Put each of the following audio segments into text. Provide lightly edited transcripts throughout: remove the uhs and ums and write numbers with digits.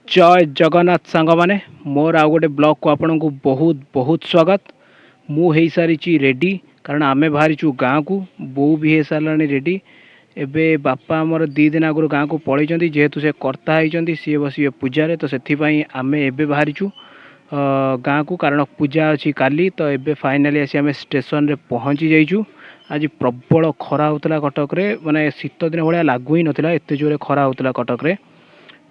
जय जगन्नाथ सांग माने मोर आउ गोटे ब्लॉग को आपण को बहुत बहुत स्वागत। मु हो सारी रेडी कारण आमे बाहरी गाँ को बो भी हो सारा रेडी। एबे बापा आमर 2 दिन आगु गाँ को पलैंती जेहेतु से कर्ता होती सी बस पूजा तो से आमे एबे बाहरी गाँ को कारण पूजा अच्छी काली तो एबे फाइनाली आसी आमे स्टेशन रे पहुँची जाइचु। आज प्रबल खरा होता कटक रे माने शीत दिन भाया लगू ही नाला एत जोरे खरा होता कटक रे।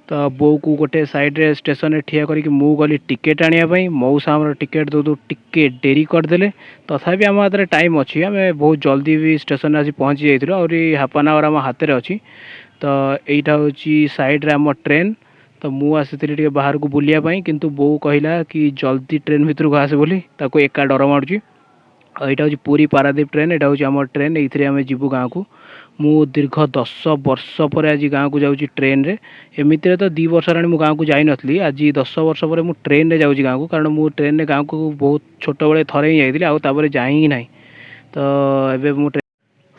तो बो को गोटे साइड रे स्टेशन रे ठिया करी मु गली टिकेट आनिया मौसा आमर टिकेट दो टिके डेरी करदे तथापि आम हाथ टाइम अच्छी आम बहुत जल्दी भी स्टेशन आसी पहुँची जाइए और हाफ एन आवर आम हाथ में अच्छी। तो यहीटा हूँ साइड रे आम ट्रेन तो मु आसी बाहर को बुलायापाई किंतु बो कहला कि जल्दी ट्रेन भितर को आस बोली ताको एका डर मारुची। यहाँ हूँ पूरी पारादीप ट्रेन यहाँ हूँ आम ट्रेन ये आम जीवु गाँ को। मु दीर्घ 10 वर्ष पर आज गाँ को जाऊँगी ट्रेन रे। एमती तो 2 वर्ष हेल्ला गाँ को जाई नथली आज 10 वर्ष पर मु ट्रेन रे जाऊँगी गाँ को कारण मु ट्रेन रे गाँ को बहुत छोट बड़े थरे ही जाइली आउे जा ही ना। तो एबे मु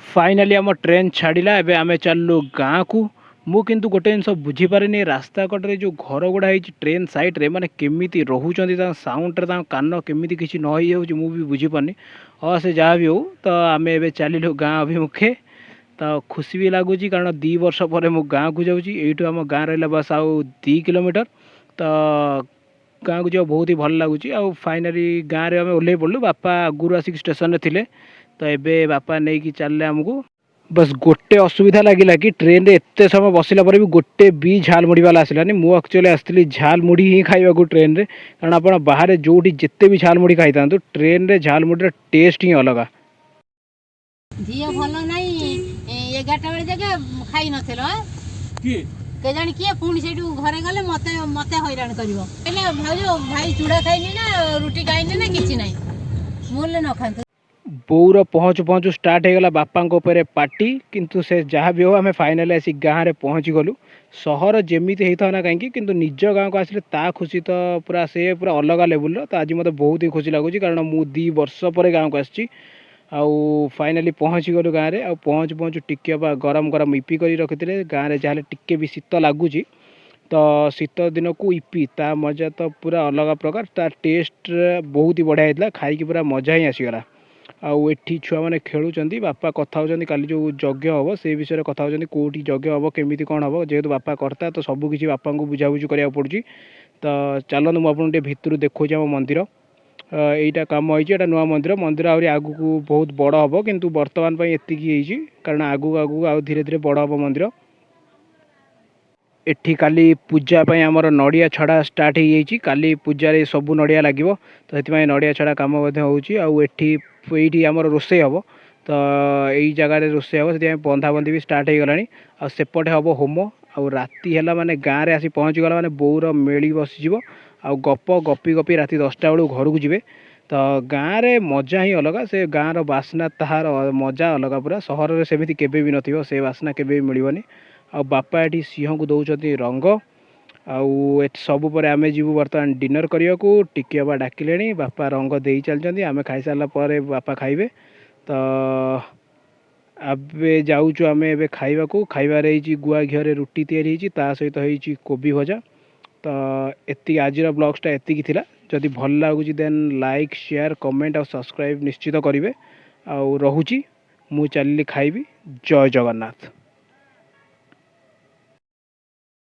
फाइनाली आम ट्रेन छाड़ा एबे आमे चलू गाँ को। मु किंतु गोटे जिन बुझीपारे रास्ता कटे जो घर गुड़ा है ट्रेन साइड रे माने केमिति रोहुचंती साउंड रे कान केमिति किसी न हो जाऊँ मु भी बुझीपारनी। हाँ से जहाँ भी हो तो आम एबे चलिलु गाँ अभिमुखे। तो खुशी भी लगुच कारण 2 वर्ष पर मु गाँ को जाऊँगी यूँ आम गाँ रहा बस आउ 2 किलोमीटर। तो गाँ को जाओ बहुत ही भल लगुच। आउ फाइनाली गाँव में आम ओह्ल पड़लु बापा आगुरी आसिक स्टेशन रे थिले तो एबे बापा नहीं कि चलले आमको। बस गोटे असुविधा लगिला कि ट्रेन रे एते समय बसिला पर भी गोटे भी झाल मुड़ी वाला आसलानी। मु एक्चुअली आसली झाल मुड़ी ही खाइबा ट्रेन रे कारण आप बाहर जोटी जिते भी झाल मुड़ी खाई था ट्रेन रे झाल मुड़ी टेस्ट ही अलग। झील भल नहीं 11टा बेले जगह खाई नथिल के जानी किए पुणी से घरे गले मते मते हैरान करिवो पहले भाउजो भाई चूड़ा खाइनी ना रोटी खाइनी ना किछि नाही मोले न खांत। बौर पहुँचु पहुँचु स्टार्ट होगा बापा पार्टी किंतु से जहाँ भी हो आम फाइनाली आसी गाँव में पहुँची गलु। सहर जमी होता ना कहीं किंतु निज गाँव को आसिले ता खुशी तो पूरा से पूरा अलग लेवल। तो आज मत बहुत ही खुशी लगुच कारण मु 2 वर्ष पर गाँव को आसी आउ फाइनाली पहुँची गलु गाँव में। आउ पहुँचु पहुँचु टिके गरम गरम इपी कर रखी गाँव में जहाँ टिके भी शीत लगुच। तो शीत दिन को इपी ता मजा तो पूरा अलग प्रकार ता टेस्ट बहुत ही बढ़िया होता खाई पूरा मजा ही आसीगला। आउ एठी छुआ मैंने खेलुंट बापा कथा होती काली जो यज्ञ हम से विषय कथा होती कौटी यज्ञ हम केमी कौन हम जेहेतु बापा करता तो सबकि बापा को बुझाबुझी कराया पड़ी। तो चलते मुझे भितर देखो आम मंदिर यहीटा कम होता नुआ मंदिर मंदिर आहरी आगू को बहुत बड़ हम किंतु बर्तमान एति कारण आगू आगू आउ धीरे धीरे बड़ हम मंदिर। एठी काली पूजा आमर नड़िया छड़ा स्टार्ट हो जाइए काली पूजा सब नड़िया लगे तो ये नड़िया छड़ा कम होठी आमर रोषे हम। तो यही जगह रोषे हम से बंधाबंधी भी स्टार्ट हो गला सेपटे हम होम आउ राति है माने गाँव में आसी पहुँची गला माने बोर मेली बसीज आउ गप गपी गपी राति 10टा बेलू घर को जी। तो गाँव में मजा ही अलग से गाँव बास्ना तार मजा अलग पूरा सहर में सेमती केवे भी नथिबो से बास्ना केवे भी मिलबनी। आ बापा ये सिंह को दौरान रंग आउ सबू पर आम जीव बर्तमान डिनर करने को टिके बाबा डाकिले बापा रंग दे चलते आम खाई सारा पर बापा खाइबे। तो आबे जाऊँ आम ए खाइबा को खाइबार गुआ घी रुटी तैयारी ता सहित होती कोबी भजा। तो एति आज ब्लॉग्सटा एति थिला जदि भल लगुच देन लाइक शेयर कमेंट और सब्सक्राइब निश्चित करेंगे। आउ रहुची मु चलिली खाइबी। जय जगन्नाथ।